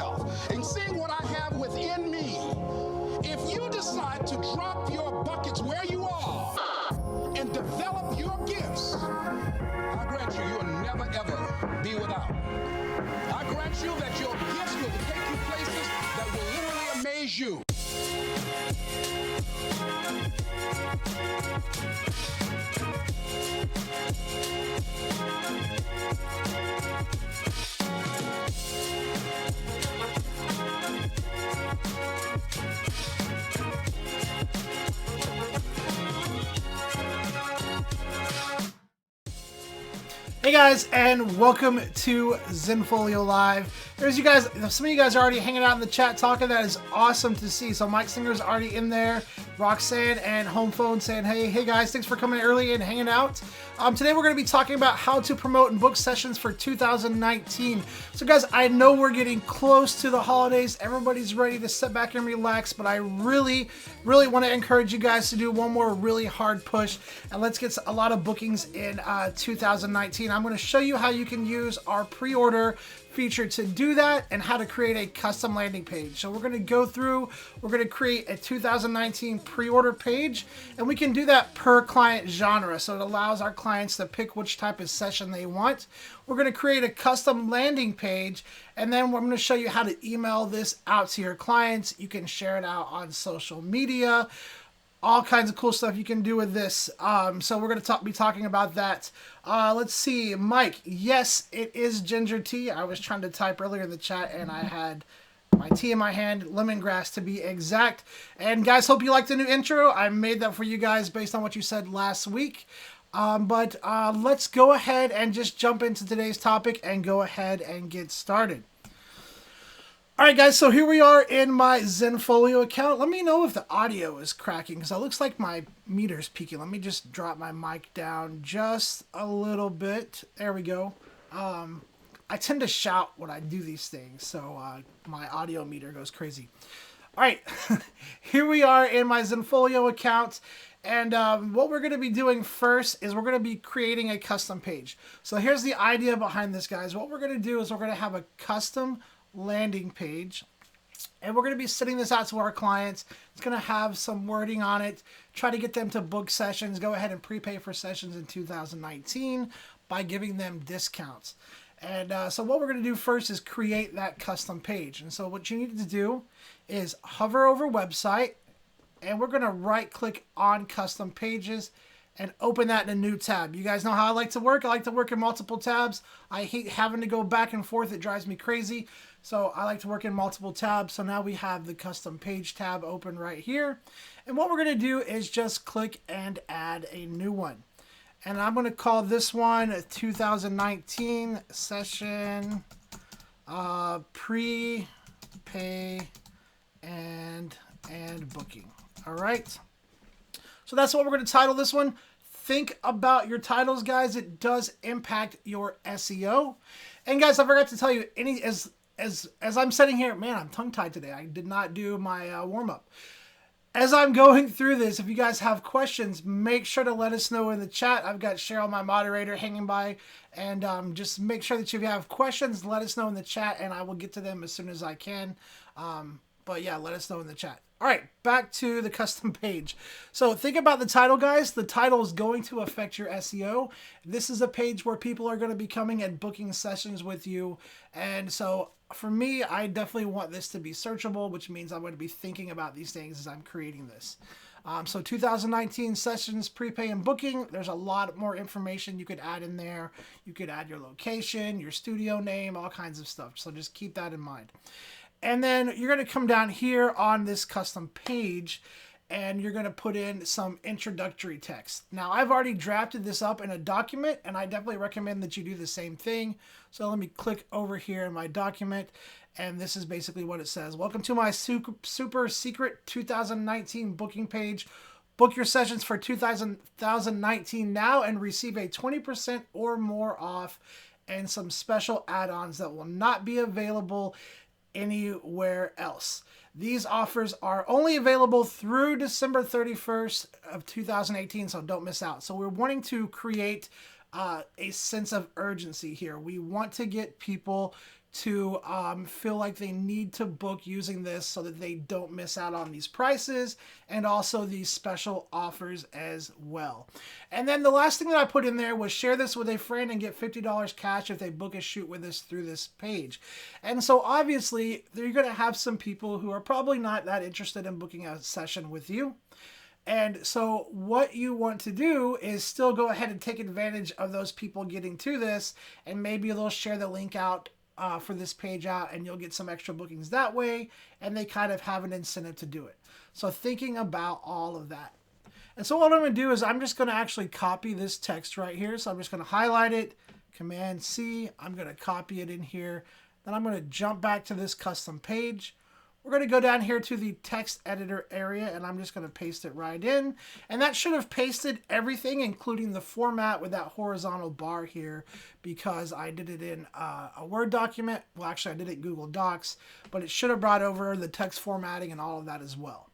myself and seeing what I have within me, if you decide to drop your buckets where you are and develop your gifts, I grant you, you'll never ever be without. I grant you that your gifts will take you places that will literally amaze you. Hey guys, and welcome to Zenfolio Live. There's you guys, some of you guys are already hanging out in the chat talking. That is awesome to see. So Mike Singer's already in there. Roxanne and Home Phone saying, hey guys, thanks for coming early and hanging out. Today we're going to be talking about how to promote and book sessions for 2019. So guys, I know we're getting close to the holidays. Everybody's ready to sit back and relax, but I really want to encourage you guys to do one more really hard push, and let's get a lot of bookings in 2019. I'm going to show you how you can use our pre-order feature to do that and how to create a custom landing page. So we're going to go through, we're going to create a 2019 pre-order page, and we can do that per client genre. So it allows our clients to pick which type of session they want. We're going to create a custom landing page, and then I'm going to show you how to email this out to your clients. You can share it out on social media. All kinds of cool stuff you can do with this. So we're going to be talking about that. Let's see, Mike. Yes, it is ginger tea. I was trying to type earlier in the chat, and I had my tea in my hand, lemongrass to be exact. And guys, hope you liked the new intro. I made that for you guys based on what you said last week. But let's go ahead and just jump into today's topic and go ahead and get started. All right, guys, so here we are in my Zenfolio account. Let me know if the audio is cracking, because it looks like my meter's peaking. Let me just drop my mic down just a little bit. There we go. I tend to shout when I do these things, so my audio meter goes crazy. All right, here we are in my Zenfolio account. And what we're going to be doing first is we're going to be creating a custom page. So here's the idea behind this, guys. What we're going to do is we're going to have a custom landing page, and we're going to be sending this out to our clients. It's going to have some wording on it, try to get them to book sessions, go ahead and prepay for sessions in 2019 by giving them discounts. And so what we're going to do first is create that custom page. And so what you need to do is hover over website, and we're going to right click on custom pages and open that in a new tab. You guys know how I like to work. I like to work in multiple tabs. I hate having to go back and forth. It drives me crazy. So I like to work in multiple tabs. So now we have the custom page tab open right here. And what we're going to do is just click and add a new one. And I'm going to call this one 2019 session prepay and booking. All right. So that's what we're going to title this one. Think about your titles, guys. It does impact your SEO. And guys, I forgot to tell you, as I'm sitting here, man, I'm tongue-tied today. I did not do my warm-up. As I'm going through this, if you guys have questions, make sure to let us know in the chat. I've got Cheryl, my moderator, hanging by. And just make sure that if you have questions, let us know in the chat, and I will get to them as soon as I can. But yeah, let us know in the chat. All right, back to the custom page. So think about the title, guys. The title is going to affect your SEO. This is a page where people are going to be coming and booking sessions with you. And so for me, I definitely want this to be searchable, which means I'm going to be thinking about these things as I'm creating this. So 2019 sessions, prepay and booking. There's a lot more information you could add in there. You could add your location, your studio name, all kinds of stuff. So just keep that in mind. And then you're going to come down here on this custom page, and you're going to put in some introductory text. Now, I've already drafted this up in a document, and I definitely recommend that you do the same thing. So let me click over here in my document, and this is basically what it says. Welcome to my super secret 2019 booking page. Book your sessions for 2019 now and receive a 20% or more off and some special add-ons that will not be available anywhere else. These offers are only available through December 31st of 2018, so don't miss out. So we're wanting to create a sense of urgency here. We want to get people to feel like they need to book using this so that they don't miss out on these prices and also these special offers as well. And then the last thing that I put in there was share this with a friend and get $50 cash if they book a shoot with us through this page. And so obviously you're going to have some people who are probably not that interested in booking a session with you. And so what you want to do is still go ahead and take advantage of those people getting to this, and maybe they'll share the link out for this page out, and you'll get some extra bookings that way, and they kind of have an incentive to do it. So thinking about all of that. And so what I'm going to do is I'm just going to actually copy this text right here. So I'm just going to highlight it, Command C, I'm going to copy it in here. Then I'm going to jump back to this custom page. We're going to go down here to the text editor area, and I'm just going to paste it right in. And that should have pasted everything, including the format with that horizontal bar here, because I did it in a Word document. Well, actually, I did it in Google Docs, but it should have brought over the text formatting and all of that as well.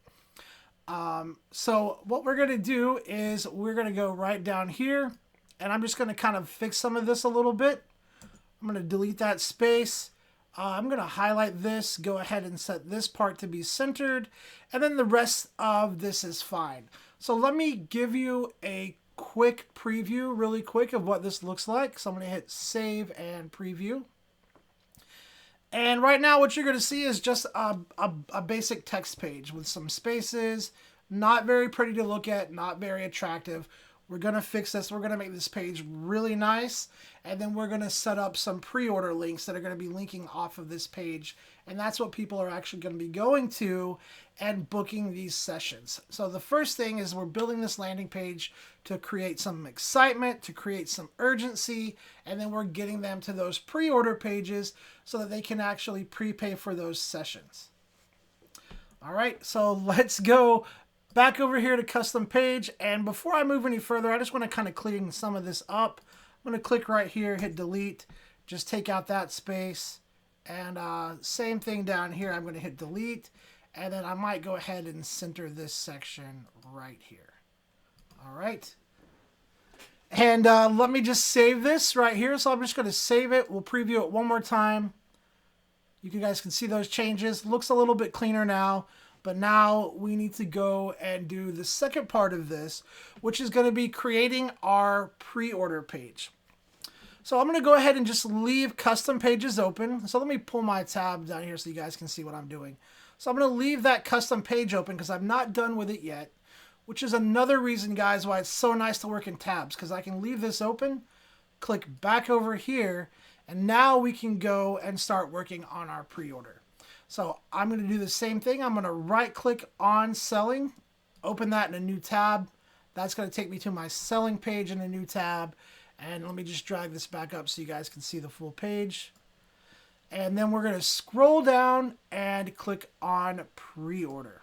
So what we're going to do is we're going to go right down here, and I'm just going to kind of fix some of this a little bit. I'm going to delete that space. I'm going to highlight this, go ahead and set this part to be centered, and then the rest of this is fine. So let me give you a quick preview, really quick, of what this looks like. So I'm going to hit save and preview. And right now what you're going to see is just a basic text page with some spaces, not very pretty to look at, not very attractive. We're going to fix this. We're going to make this page really nice. And then we're going to set up some pre-order links that are going to be linking off of this page. And that's what people are actually going to be going to and booking these sessions. So the first thing is we're building this landing page to create some excitement, to create some urgency. And then we're getting them to those pre-order pages so that they can actually prepay for those sessions. All right, so let's go back over here to custom page, and before I move any further, I just want to kind of clean some of this up. I'm going to click right here, hit delete, just take out that space, and same thing down here. I'm going to hit delete, and then I might go ahead and center this section right here. All right. And let me just save this right here. So I'm just going to save it. We'll preview it one more time. You guys can see those changes. Looks a little bit cleaner now. But now we need to go and do the second part of this, which is going to be creating our pre-order page. So I'm going to go ahead and just leave custom pages open. So let me pull my tab down here so you guys can see what I'm doing. So I'm going to leave that custom page open because I'm not done with it yet, which is another reason, guys, why it's so nice to work in tabs, because I can leave this open, click back over here, and now we can go and start working on our pre-order. So I'm going to do the same thing. I'm going to right click on selling, open that in a new tab. That's going to take me to my selling page in a new tab. And let me just drag this back up so you guys can see the full page. And then we're going to scroll down and click on pre-order.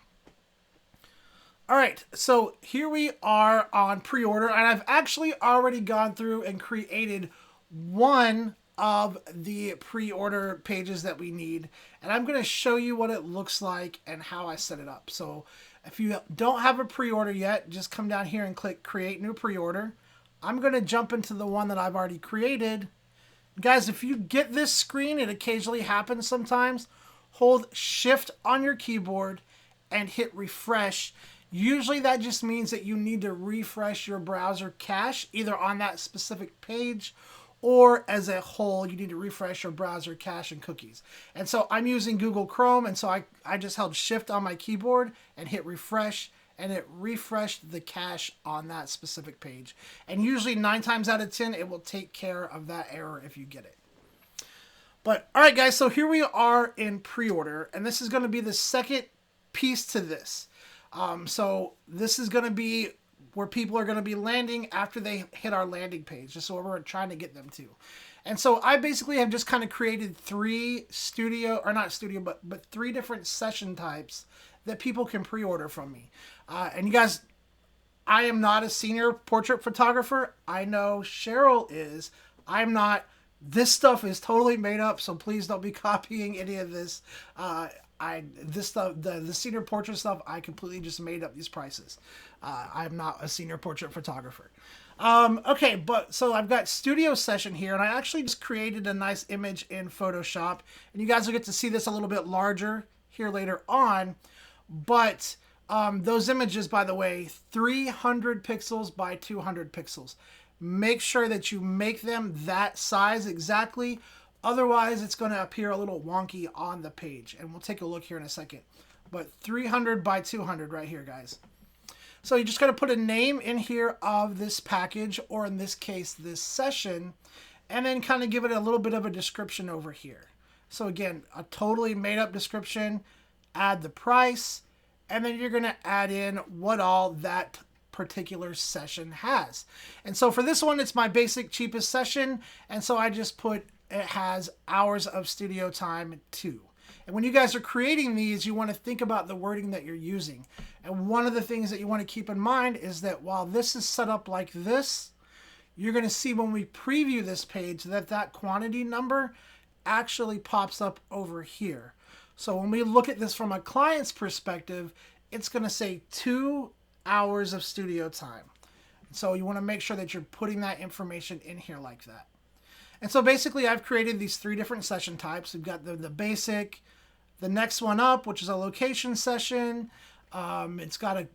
All right, so here we are on pre-order, and I've actually already gone through and created one of the pre-order pages that we need, and I'm going to show you what it looks like and how I set it up. So if you don't have a pre-order yet, just come down here and click create new pre-order. I'm going to jump into the one that I've already created. Guys, if you get this screen, it occasionally happens sometimes, hold shift on your keyboard and hit refresh. Usually that just means that you need to refresh your browser cache either on that specific page or as a whole, you need to refresh your browser cache and cookies. And so I'm using Google Chrome, and so I just held shift on my keyboard and hit refresh, and it refreshed the cache on that specific page. And usually 9 times out of 10, it will take care of that error if you get it. But all right, guys, so here we are in pre-order, and this is going to be the second piece to this. So this is going to be where people are going to be landing after they hit our landing page. Just where we're trying to get them to. And so I basically have just kind of created 3 different session types that people can pre-order from me. And you guys, I am not a senior portrait photographer. I know Cheryl is. I'm not. This stuff is totally made up, so please don't be copying any of this. This stuff, the senior portrait stuff, I completely just made up these prices. I'm not a senior portrait photographer. Okay, but so I've got studio session here, and I actually just created a nice image in Photoshop, and you guys will get to see this a little bit larger here later on. But those images, by the way, 300 pixels by 200 pixels. Make sure that you make them that size exactly. Otherwise, it's going to appear a little wonky on the page, and we'll take a look here in a second. But 300 by 200 right here, guys. So you just got to put a name in here of this package, or in this case, this session, and then kind of give it a little bit of a description over here. So again, a totally made up description, add the price, and then you're going to add in what all that particular session has. And so for this one, it's my basic cheapest session. And so I just put, it has hours of studio time 2. And when you guys are creating these, you want to think about the wording that you're using. And one of the things that you want to keep in mind is that while this is set up like this, you're going to see when we preview this page that that quantity number actually pops up over here. So when we look at this from a client's perspective, it's going to say 2 hours of studio time. So you want to make sure that you're putting that information in here like that. And so basically I've created these 3 different session types. We've got the basic, the next one up, which is a location session. It's got a,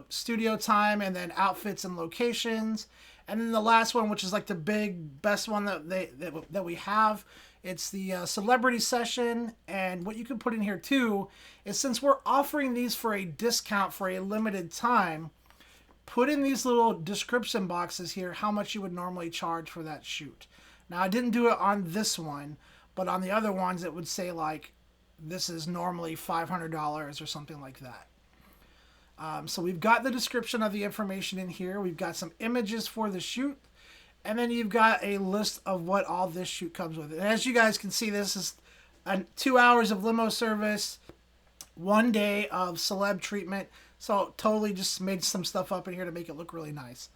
studio time and then outfits and locations. And then the last one, which is like the big best one that we have, it's the celebrity session. And what you can put in here too is, since we're offering these for a discount for a limited time, put in these little description boxes here how much you would normally charge for that shoot. Now I didn't do it on this one, but on the other ones it would say like, this is normally $500 or something like that. So we've got the description of the information in here. We've got some images for the shoot. And then you've got a list of what all this shoot comes with. And as you guys can see, this is 2 hours of limo service, 1 day of celeb treatment. So totally just made some stuff up in here to make it look really nice.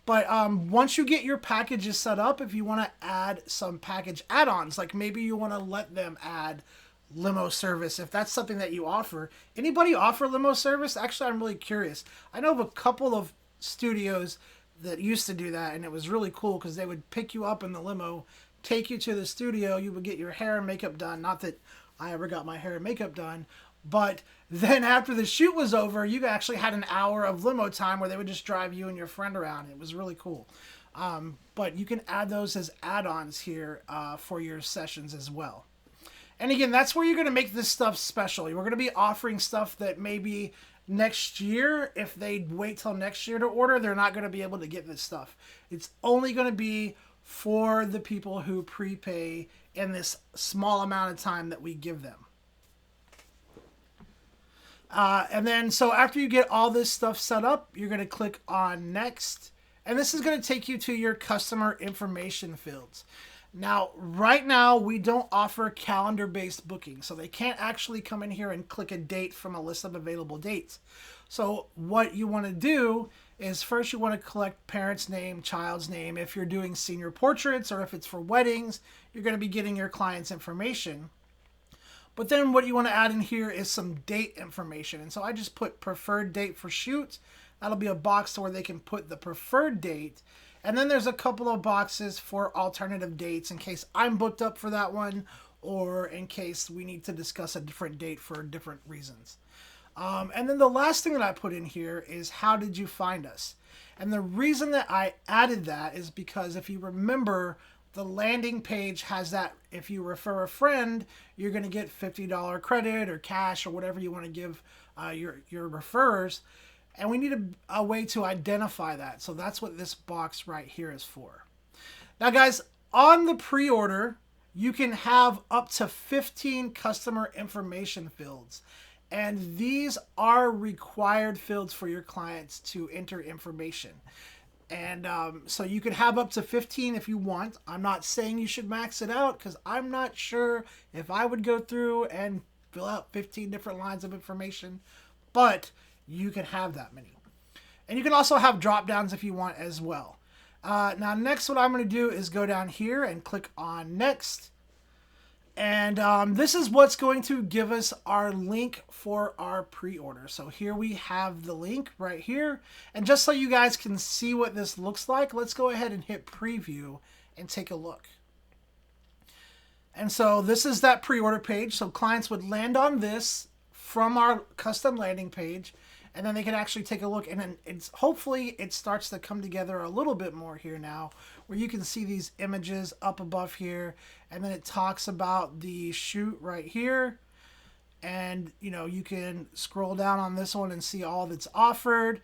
But once you get your packages set up, if you want to add some package add-ons, like maybe you want to let them add limo service, if that's something that you offer. Anybody offer limo service? Actually, I'm really curious. I know of a couple of studios that used to do that, and it was really cool because they would pick you up in the limo, take you to the studio, you would get your hair and makeup done. Not that I ever got my hair and makeup done, but then after the shoot was over, you actually had an hour of limo time where they would just drive you and your friend around. It was really cool. But you can add those as add-ons here for your sessions as well. And again, that's where you're going to make this stuff special. We're going to be offering stuff that maybe next year, if they wait till next year to order, they're not going to be able to get this stuff. It's only going to be for the people who prepay in this small amount of time that we give them. And then, so after you get all this stuff set up, you're going to click on Next. And this is going to take you to your customer information fields. Now, right now, we don't offer calendar-based booking, so they can't actually come in here and click a date from a list of available dates. So what you want to do is first you want to collect parent's name, child's name. If you're doing senior portraits or if it's for weddings, you're going to be getting your client's information. But then what you want to add in here is some date information. And so I just put preferred date for shoot. That'll be a box where they can put the preferred date. And then there's a couple of boxes for alternative dates in case I'm booked up for that one, or in case we need to discuss a different date for different reasons. And then the last thing that I put in here is, how did you find us? And the reason that I added that is because if you remember, the landing page has that if you refer a friend, you're going to get $50 credit or cash or whatever you want to give your referrers. And we need a way to identify that. So that's what this box right here is for. Now, guys, on the pre-order, you can have up to 15 customer information fields. And these are required fields for your clients to enter information. And so you can have up to 15 if you want. I'm not saying you should max it out because I'm not sure if I would go through and fill out 15 different lines of information. But you can have that many. And you can also have drop downs if you want as well. Now next, what I'm going to do is go down here and click on Next. And this is what's going to give us our link for our pre-order. So here we have the link right here. And just so you guys can see what this looks like, let's go ahead and hit preview and take a look. And so this is that pre-order page. So clients would land on this from our custom landing page, and then they can actually take a look, and then hopefully it starts to come together a little bit more here now, where you can see these images up above here, and then it talks about the shoot right here. And you can scroll down on this one and see all that's offered,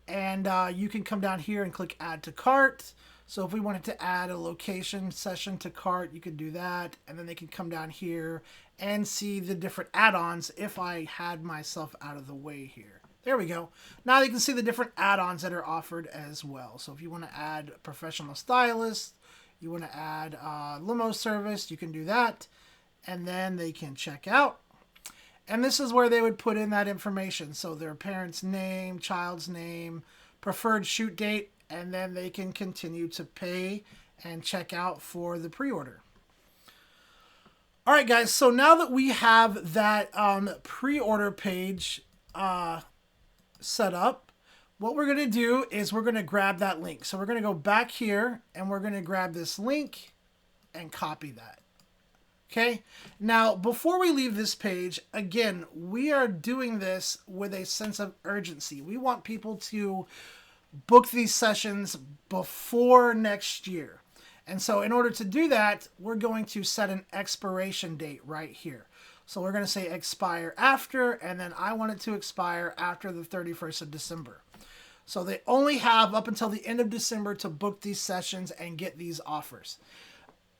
and you can come down here and click add to cart. So if we wanted to add a location session to cart, you could do that, and then they can come down here and see the different add-ons if I had myself out of the way here. There we go. Now you can see the different add-ons that are offered as well. So if you want to add a professional stylist, you want to add limo service, you can do that. And then they can check out. And this is where they would put in that information. So their parent's name, child's name, preferred shoot date, and then they can continue to pay and check out for the pre-order. All right, guys. So now that we have that pre-order page set up, what we're going to do is we're going to grab that link. So we're going to go back here and we're going to grab this link and copy that. Okay. Now, before we leave this page, again, we are doing this with a sense of urgency. We want people to book these sessions before next year. And so in order to do that, we're going to set an expiration date right here. So we're going to say expire after, and then I want it to expire after the 31st of December. So they only have up until the end of December to book these sessions and get these offers.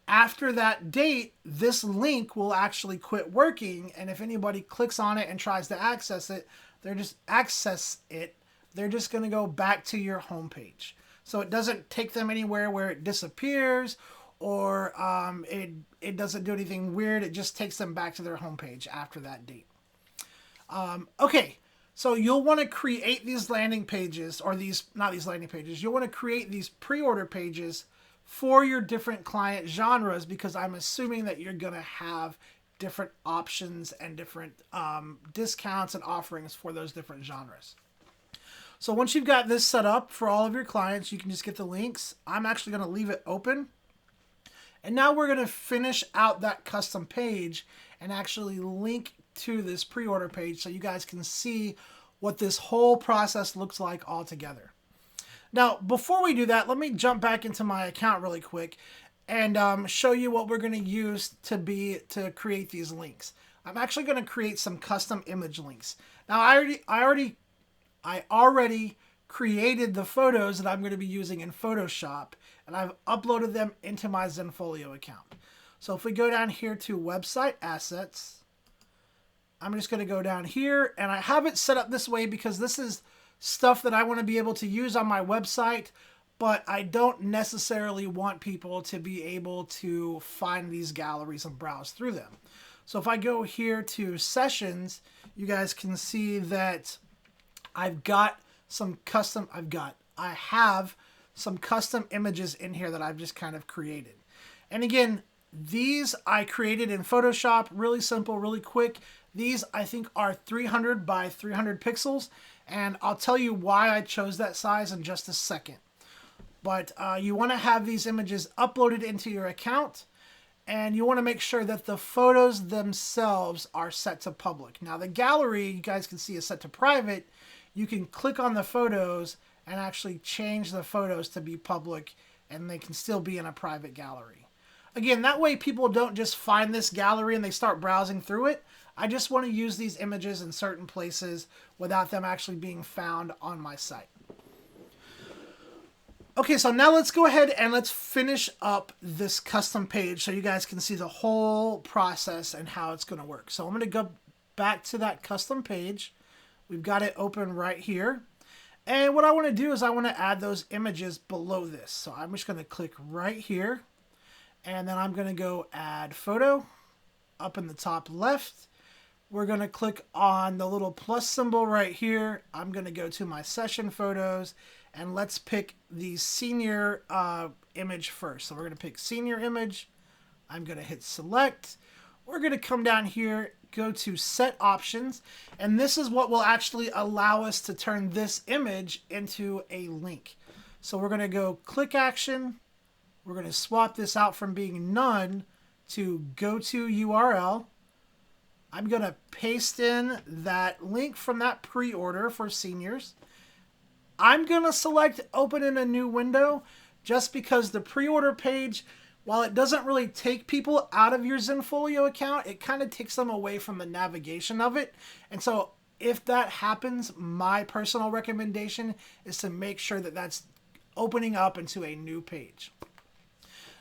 After that date, this link will actually quit working, and if anybody clicks on it and tries to access it, they're just going to go back to your homepage. So it doesn't take them anywhere where it disappears, or it doesn't do anything weird. It just takes them back to their homepage after that date. Okay, so you'll want to create these landing pages, or not these landing pages. You'll want to create these pre-order pages for your different client genres, because I'm assuming that you're going to have different options and different discounts and offerings for those different genres. So once you've got this set up for all of your clients, you can just get the links. I'm actually going to leave it open. And now we're going to finish out that custom page and actually link to this pre-order page so you guys can see what this whole process looks like all together. Now, before we do that, let me jump back into my account really quick and show you what we're going to use to create these links. I'm actually going to create some custom image links. Now, I already created the photos that I'm going to be using in Photoshop, and I've uploaded them into my Zenfolio account. So if we go down here to website assets, I'm just going to go down here, and I have it set up this way because this is stuff that I want to be able to use on my website, but I don't necessarily want people to be able to find these galleries and browse through them. So if I go here to sessions, you guys can see that I have some custom images in here that I've just kind of created. And again, these I created in Photoshop, really simple, really quick. These I think are 300 by 300 pixels, and I'll tell you why I chose that size in just a second. But you want to have these images uploaded into your account, and you want to make sure that the photos themselves are set to public. Now the gallery, you guys can see, is set to private. You can click on the photos and actually change the photos to be public, and they can still be in a private gallery. Again, that way people don't just find this gallery and they start browsing through it. I just want to use these images in certain places without them actually being found on my site. Okay, so now let's go ahead and let's finish up this custom page so you guys can see the whole process and how it's going to work. So I'm going to go back to that custom page. We've got it open right here. And what I want to do is I want to add those images below this. So I'm just going to click right here. And then I'm going to go add photo up in the top left. We're going to click on the little plus symbol right here. I'm going to go to my session photos, and let's pick the senior image first. So we're going to pick senior image. I'm going to hit select. we're going to come down here, go to set options, and this is what will actually allow us to turn this image into a link. So we're going to go click action. We're going to swap this out from being none to go to URL. I'm going to paste in that link from that pre-order for seniors. I'm going to select open in a new window just because the pre-order page, while it doesn't really take people out of your Zenfolio account, it kind of takes them away from the navigation of it. And so if that happens, my personal recommendation is to make sure that that's opening up into a new page.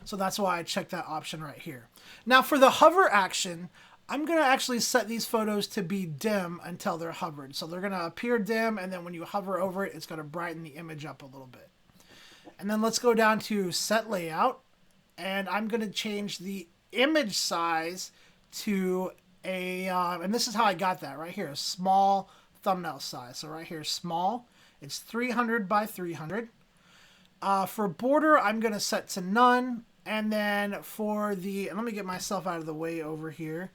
So that's why I checked that option right here. Now for the hover action, I'm going to actually set these photos to be dim until they're hovered. So they're going to appear dim, and then when you hover over it, it's going to brighten the image up a little bit. And then let's go down to set layout, and I'm going to change the image size to a, and this is how I got that right here, a small thumbnail size. So right here, small, it's 300 by 300. For border, I'm going to set to none. And then for the, and let me get myself out of the way over here.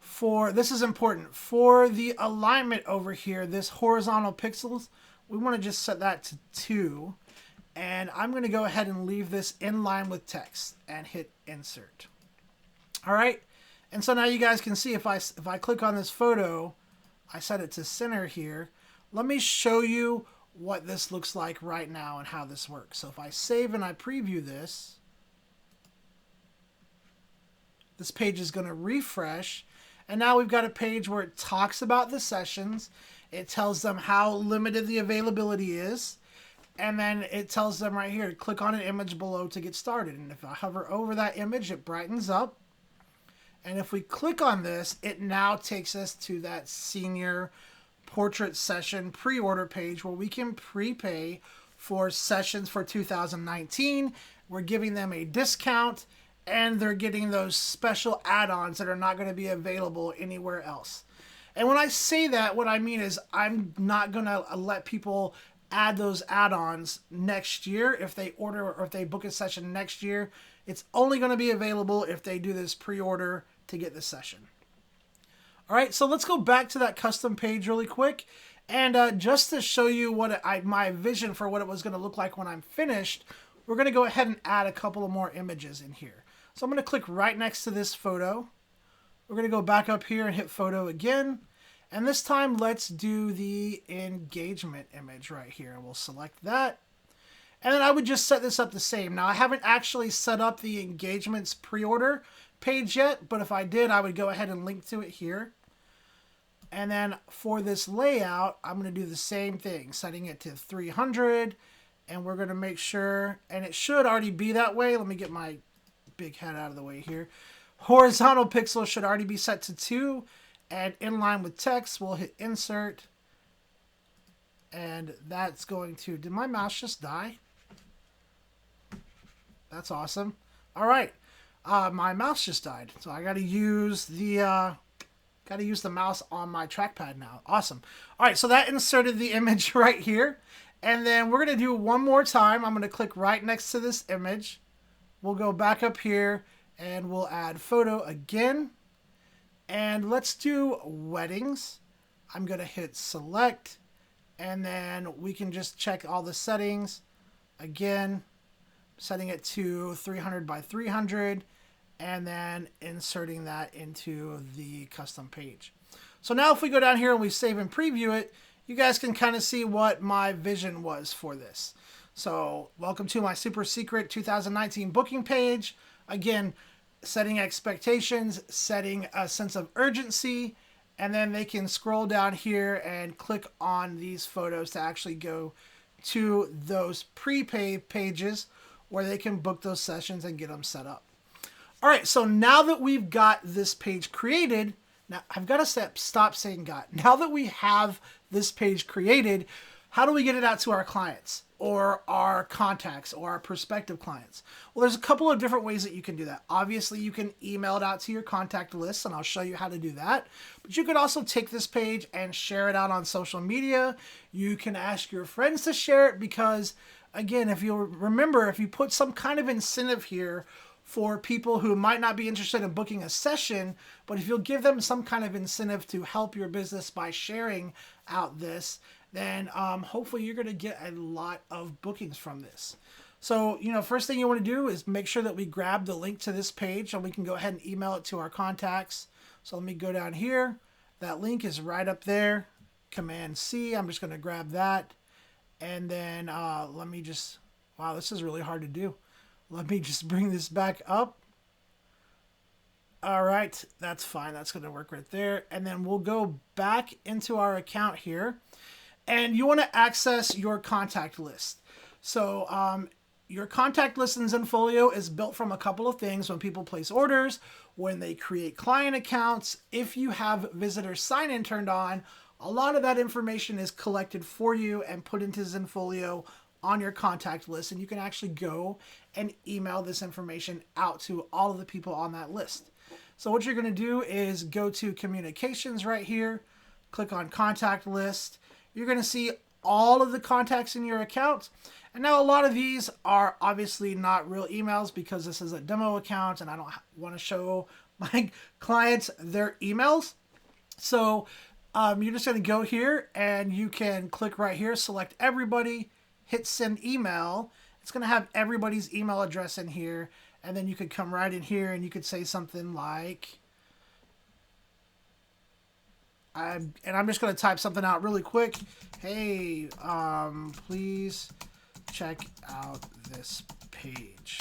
For, this is important, for the alignment over here, this horizontal pixels, we want to just set that to 2. And I'm going to go ahead and leave this in line with text and hit insert. All right. And so now you guys can see if I click on this photo, I set it to center here. Let me show you what this looks like right now and how this works. So if I save and I preview this, this page is going to refresh. And now we've got a page where it talks about the sessions. It tells them how limited the availability is. And then it tells them right here, click on an image below to get started. And if I hover over that image, it brightens up. And if we click on this, it now takes us to that senior portrait session pre-order page where we can prepay for sessions for 2019. We're giving them a discount, and they're getting those special add-ons that are not going to be available anywhere else. And when I say that, what I mean is I'm not going to let people add those add-ons next year if they order or if they book a session next year. It's only going to be available if they do this pre-order to get the session. All right, so let's go back to that custom page really quick. And just to show you what my vision for what it was going to look like when I'm finished, we're going to go ahead and add a couple of more images in here. So I'm going to click right next to this photo. We're going to go back up here and hit photo again. And this time, let's do the engagement image right here. We'll select that. And then I would just set this up the same. Now, I haven't actually set up the engagements pre-order page yet, but if I did, I would go ahead and link to it here. And then for this layout, I'm going to do the same thing, setting it to 300. And we're going to make sure, and it should already be that way. Let me get my big head out of the way here. Horizontal pixels should already be set to 2. And in line with text, we'll hit insert. And that's going to, did my mouse just die? That's awesome. All right. My mouse just died. So I got to use the mouse on my trackpad now. Awesome. All right. So that inserted the image right here. And then we're going to do one more time. I'm going to click right next to this image. We'll go back up here and we'll add photo again. And let's do weddings. I'm going to hit select, and then we can just check all the settings. Again, setting it to 300 by 300, and then inserting that into the custom page. So now if we go down here and we save and preview it, you guys can kind of see what my vision was for this. So welcome to my super secret 2019 booking page. Again, setting expectations, setting a sense of urgency, and then they can scroll down here and click on these photos to actually go to those prepay pages where they can book those sessions and get them set up. All right, so now that we've got this page created, now I've got to stop saying got. Now that we have this page created, how do we get it out to our clients or our contacts or our prospective clients? Well, there's a couple of different ways that you can do that. Obviously, you can email it out to your contact list, and I'll show you how to do that. But you could also take this page and share it out on social media. You can ask your friends to share it because, again, if you remember, if you put some kind of incentive here for people who might not be interested in booking a session, but if you'll give them some kind of incentive to help your business by sharing out this, then hopefully you're going to get a lot of bookings from this. So, first thing you want to do is make sure that we grab the link to this page and we can go ahead and email it to our contacts. So let me go down here. That link is right up there. Command C. I'm just going to grab that. And then let me just, wow, this is really hard to do. Let me just bring this back up. All right, that's fine. That's going to work right there. And then we'll go back into our account here. And you want to access your contact list. So your contact list in Zenfolio is built from a couple of things. When people place orders, when they create client accounts, if you have visitor sign-in turned on, a lot of that information is collected for you and put into Zenfolio on your contact list, and you can actually go and email this information out to all of the people on that list. So what you're going to do is go to communications right here, click on contact list. You're going to see all of the contacts in your account. And now a lot of these are obviously not real emails because this is a demo account and I don't want to show my clients their emails. So you're just going to go here and you can click right here, select everybody, hit send email. It's going to have everybody's email address in here. And then you could come right in here and you could say something like, I'm just going to type something out really quick. Hey, please check out this page.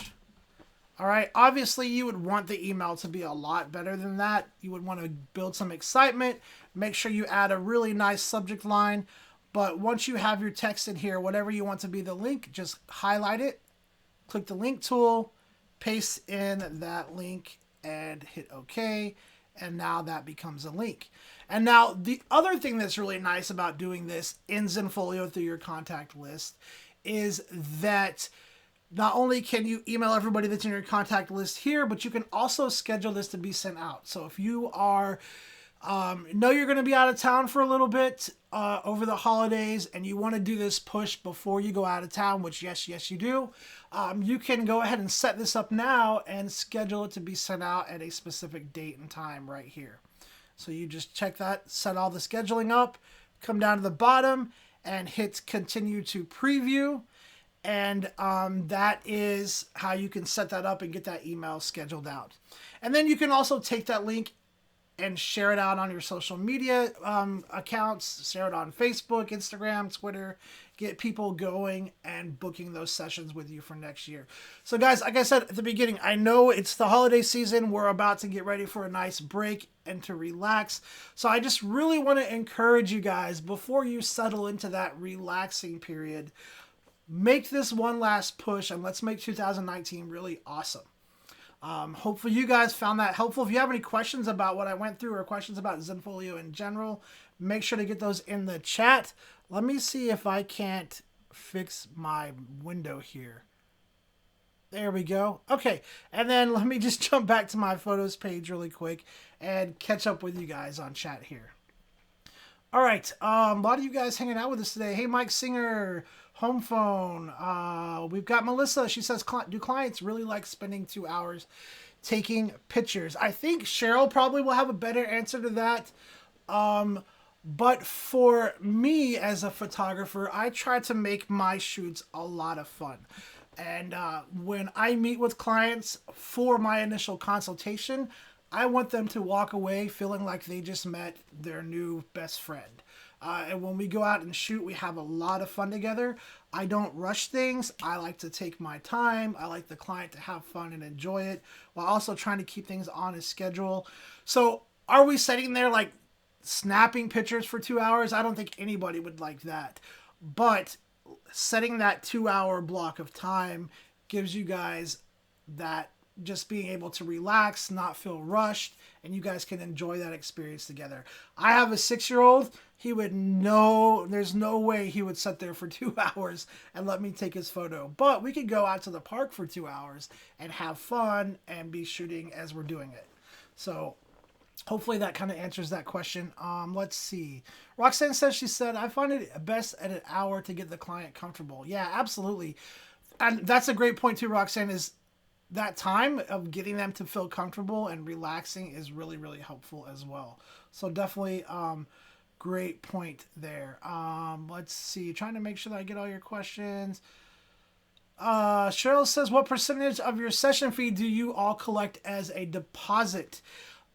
All right. Obviously, you would want the email to be a lot better than that. You would want to build some excitement. Make sure you add a really nice subject line. But once you have your text in here, whatever you want to be the link, just highlight it, click the link tool, paste in that link, and hit OK. And now that becomes a link. And now the other thing that's really nice about doing this in Zenfolio through your contact list is that not only can you email everybody that's in your contact list here, but you can also schedule this to be sent out. So if you are know you're going to be out of town for a little bit over the holidays and you want to do this push before you go out of town, which yes you do, you can go ahead and set this up now and schedule it to be sent out at a specific date and time right here. So you just check that, set all the scheduling up, come down to the bottom and hit continue to preview. And that is how you can set that up and get that email scheduled out. And then you can also take that link and share it out on your social media accounts, share it on Facebook, Instagram, Twitter, get people going and booking those sessions with you for next year. So guys, like I said at the beginning, I know it's the holiday season. We're about to get ready for a nice break and to relax. So I just really want to encourage you guys, before you settle into that relaxing period, make this one last push and let's make 2019 really awesome. Hopefully you guys found that helpful. If you have any questions about what I went through or questions about Zenfolio in general, make sure to get those in the chat. Let me see if I can't fix my window here. There we go. Okay, and then let me just jump back to my photos page really quick and catch up with you guys on chat here. All right, a lot of you guys hanging out with us today. Hey, Mike Singer, Home Phone. We've got Melissa. She says, do clients really like spending 2 hours taking pictures? I think Cheryl probably will have a better answer to that. But for me as a photographer, I try to make my shoots a lot of fun. And when I meet with clients for my initial consultation, I want them to walk away feeling like they just met their new best friend. And when we go out and shoot, we have a lot of fun together. I don't rush things. I like to take my time. I like the client to have fun and enjoy it while also trying to keep things on a schedule. So are we sitting there like snapping pictures for 2 hours? I don't think anybody would like that. But setting that 2 hour block of time gives you guys that just being able to relax, not feel rushed, and you guys can enjoy that experience together. I have a 6-year-old. He would know, there's no way he would sit there for 2 hours and let me take his photo. But we could go out to the park for 2 hours and have fun and be shooting as we're doing it. So hopefully that kind of answers that question. Let's see. Roxanne says, she said, I find it best at an hour to get the client comfortable. Yeah, absolutely. And that's a great point too, Roxanne, is that time of getting them to feel comfortable and relaxing is really, really helpful as well. So definitely great point there. Let's see, trying to make sure that I get all your questions. Cheryl says, what percentage of your session fee do you all collect as a deposit?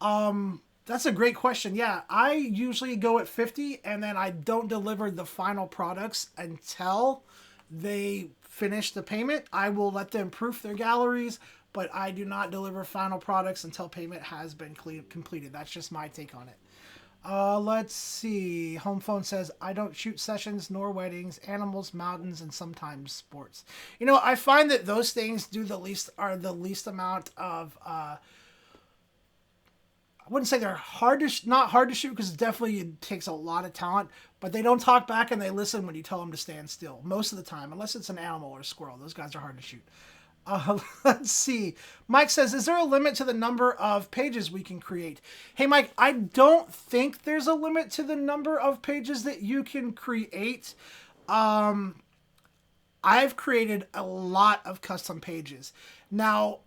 That's a great question. Yeah, I usually go at 50, and then I don't deliver the final products until they finish the payment. I will let them proof their galleries, but I do not deliver final products until payment has been completed. That's just my take on it. Let's see. Home Phone says, I don't shoot sessions nor weddings, animals, mountains, and sometimes sports. You know, I find that those things are the least amount of, I wouldn't say they're not hard to shoot, because definitely it takes a lot of talent, but they don't talk back and they listen when you tell them to stand still most of the time, unless it's an animal or a squirrel. Those guys are hard to shoot. Let's see. Mike says, is there a limit to the number of pages we can create? Hey, Mike, I don't think there's a limit to the number of pages that you can create. I've created a lot of custom pages. Now,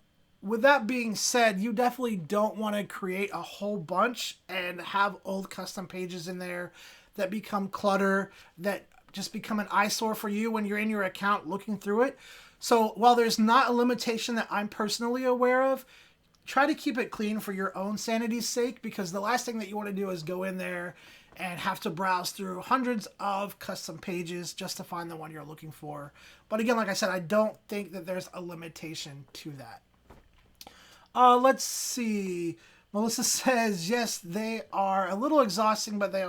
with that being said, you definitely don't want to create a whole bunch and have old custom pages in there that become clutter, that just become an eyesore for you when you're in your account looking through it. So while there's not a limitation that I'm personally aware of, try to keep it clean for your own sanity's sake, because the last thing that you want to do is go in there and have to browse through hundreds of custom pages just to find the one you're looking for. But again, like I said, I don't think that there's a limitation to that. Let's see. Melissa says, yes, they are a little exhausting, but they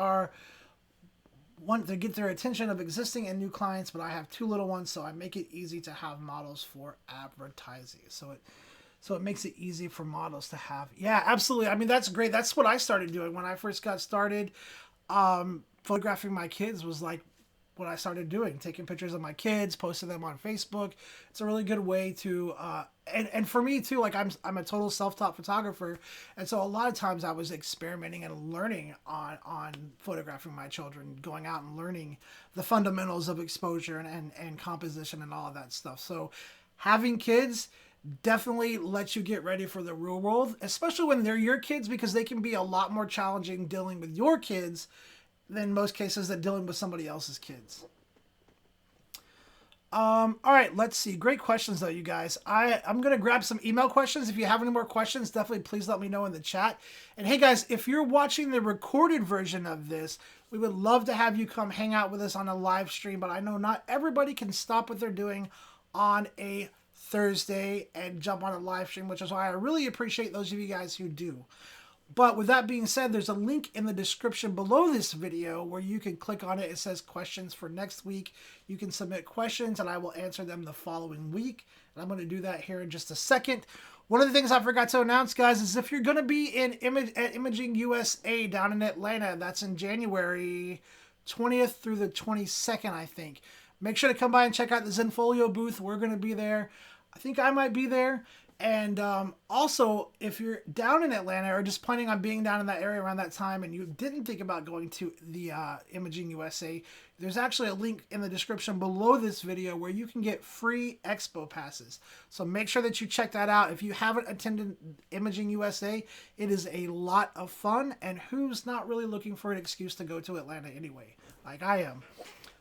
want to get their attention of existing and new clients, but I have 2 little ones, so I make it easy to have models for advertising. So it makes it easy for models to have. Yeah, absolutely. I mean, that's great. That's what I started doing when I first got started. Photographing my kids was like what I started doing, taking pictures of my kids, posting them on Facebook. It's a really good way to, and for me too, like I'm a total self-taught photographer. And so a lot of times I was experimenting and learning on photographing my children, going out and learning the fundamentals of exposure and composition and all of that stuff. So having kids definitely lets you get ready for the real world, especially when they're your kids, because they can be a lot more challenging dealing with your kids than most cases that dealing with somebody else's kids. All right, let's see. Great questions though, you guys. I'm going to grab some email questions. If you have any more questions, definitely please let me know in the chat. And hey guys, if you're watching the recorded version of this, we would love to have you come hang out with us on a live stream, but I know not everybody can stop what they're doing on a Thursday and jump on a live stream, which is why I really appreciate those of you guys who do. But with that being said, there's a link in the description below this video where you can click on it. It says questions for next week. You can submit questions and I will answer them the following week. And I'm going to do that here in just a second. One of the things I forgot to announce, guys, is if you're going to be at Imaging USA down in Atlanta, that's in January 20th through the 22nd, I think. Make sure to come by and check out the Zenfolio booth. We're going to be there. I think I might be there. And also, if you're down in Atlanta or just planning on being down in that area around that time and you didn't think about going to the Imaging USA, there's actually a link in the description below this video where you can get free expo passes. So make sure that you check that out. If you haven't attended Imaging USA, it is a lot of fun. And who's not really looking for an excuse to go to Atlanta anyway, like I am.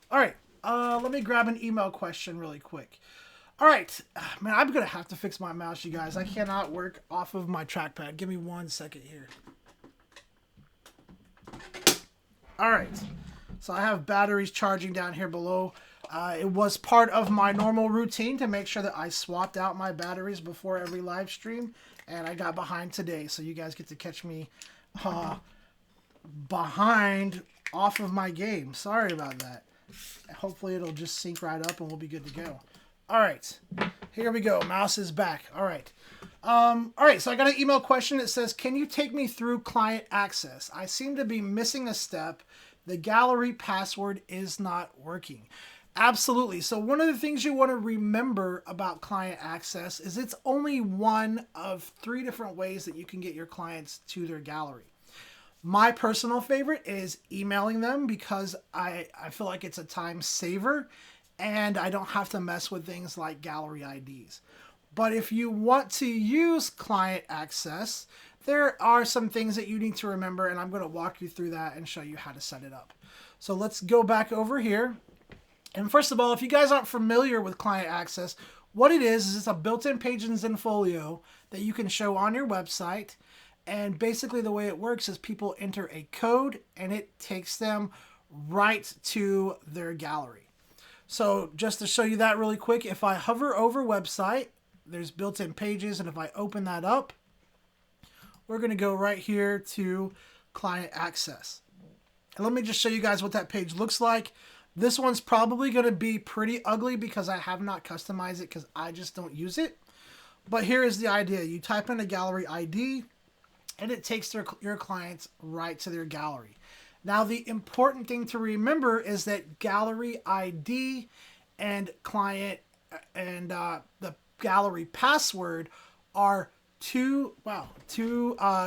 All right, let me grab an email question really quick. All right, man, I'm going to have to fix my mouse, you guys. I cannot work off of my trackpad. Give me 1 second here. All right, so I have batteries charging down here below. It was part of my normal routine to make sure that I swapped out my batteries before every live stream, and I got behind today, so you guys get to catch me behind off of my game. Sorry about that. Hopefully it'll just sync right up and we'll be good to go. All right, here we go. Mouse is back. All right. All right, so I got an email question that says, can you take me through client access? I seem to be missing a step. The gallery password is not working. Absolutely. So one of the things you want to remember about client access is it's only one of 3 different ways that you can get your clients to their gallery. My personal favorite is emailing them because I feel like it's a time saver and I don't have to mess with things like gallery IDs. But if you want to use client access, there are some things that you need to remember, and I'm going to walk you through that and show you how to set it up. So let's go back over here. And first of all, if you guys aren't familiar with client access, what it is it's a built-in page in Zenfolio that you can show on your website. And basically the way it works is people enter a code and it takes them right to their gallery. So just to show you that really quick, if I hover over website, there's built-in pages, and if I open that up, we're going to go right here to client access. And let me just show you guys what that page looks like. This one's probably going to be pretty ugly because I have not customized it because I just don't use it. But here is the idea. You type in a gallery ID and it takes your clients right to their gallery. Now, the important thing to remember is that gallery ID and client and the gallery password are two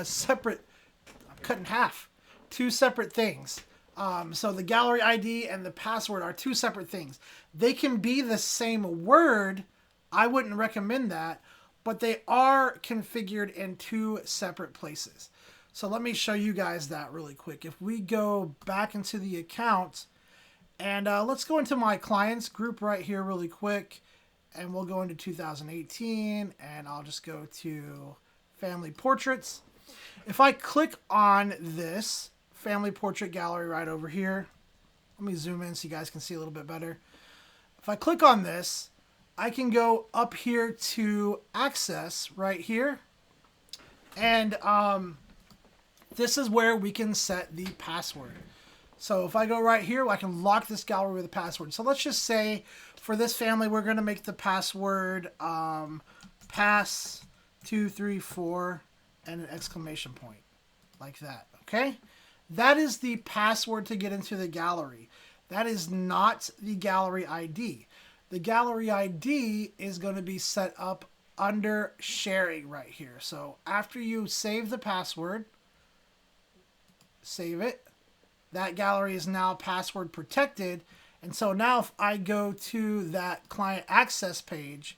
separate, cut in half, two separate things. So the gallery ID and the password are two separate things. They can be the same word. I wouldn't recommend that, but they are configured in two separate places. So let me show you guys that really quick. If we go back into the account and let's go into my clients group right here really quick. And we'll go into 2018 and I'll just go to family portraits. If I click on this family portrait gallery right over here, let me zoom in so you guys can see a little bit better. If I click on this, I can go up here to access right here. And this is where we can set the password. So if I go right here, I can lock this gallery with a password. So let's just say for this family, we're going to make the password pass234 and an exclamation point like that. Okay. That is the password to get into the gallery. That is not the gallery ID. The gallery ID is going to be set up under sharing right here. So after you save the password, save it. That gallery is now password protected. And so now if I go to that client access page,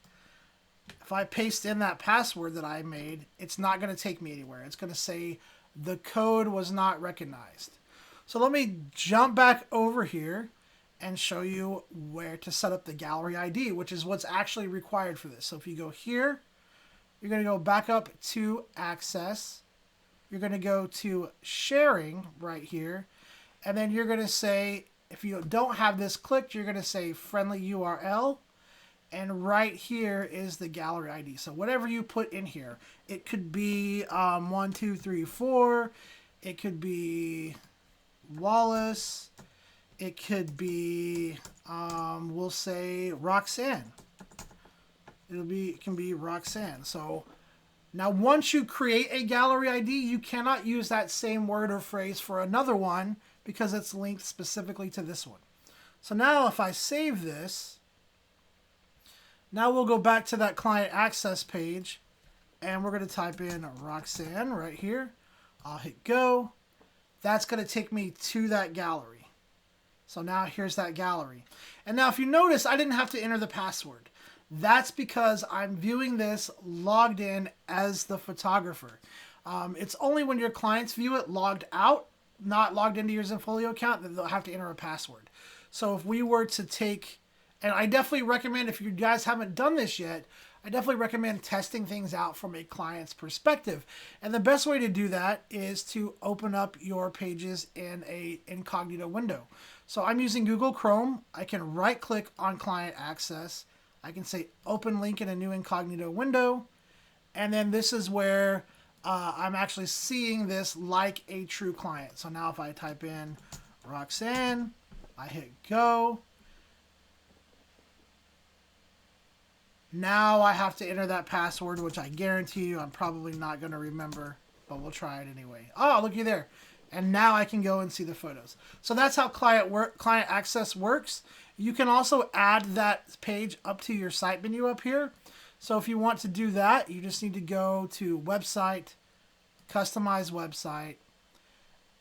if I paste in that password that I made, it's not going to take me anywhere. It's going to say the code was not recognized. So let me jump back over here and show you where to set up the gallery ID, which is what's actually required for this. So if you go here, you're going to go back up to access. You're going to go to sharing right here. And then you're going to say, if you don't have this clicked, you're going to say friendly URL. And right here is the gallery ID. So whatever you put in here, it could be 1234. It could be Wallace. It could be, we'll say Roxanne. It can be Roxanne. So now once you create a gallery ID, you cannot use that same word or phrase for another one because it's linked specifically to this one. So now if I save this, now we'll go back to that client access page and we're going to type in Roxanne right here. I'll hit go. That's going to take me to that gallery. So now here's that gallery. And now if you notice, I didn't have to enter the password. That's because I'm viewing this logged in as the photographer. It's only when your clients view it logged out, not logged into your Zenfolio account, that they'll have to enter a password. So if we were to take, and I definitely recommend, if you guys haven't done this yet, I definitely recommend testing things out from a client's perspective. And the best way to do that is to open up your pages in a incognito window. So I'm using Google Chrome. I can right click on client access. I can say open link in a new incognito window. And then this is where I'm actually seeing this like a true client. So now if I type in Roxanne, I hit go. Now I have to enter that password, which I guarantee you I'm probably not going to remember, but we'll try it anyway. Oh, looky there. And now I can go and see the photos. So that's how client access works. You can also add that page up to your site menu up here. So if you want to do that, you just need to go to website, customize website,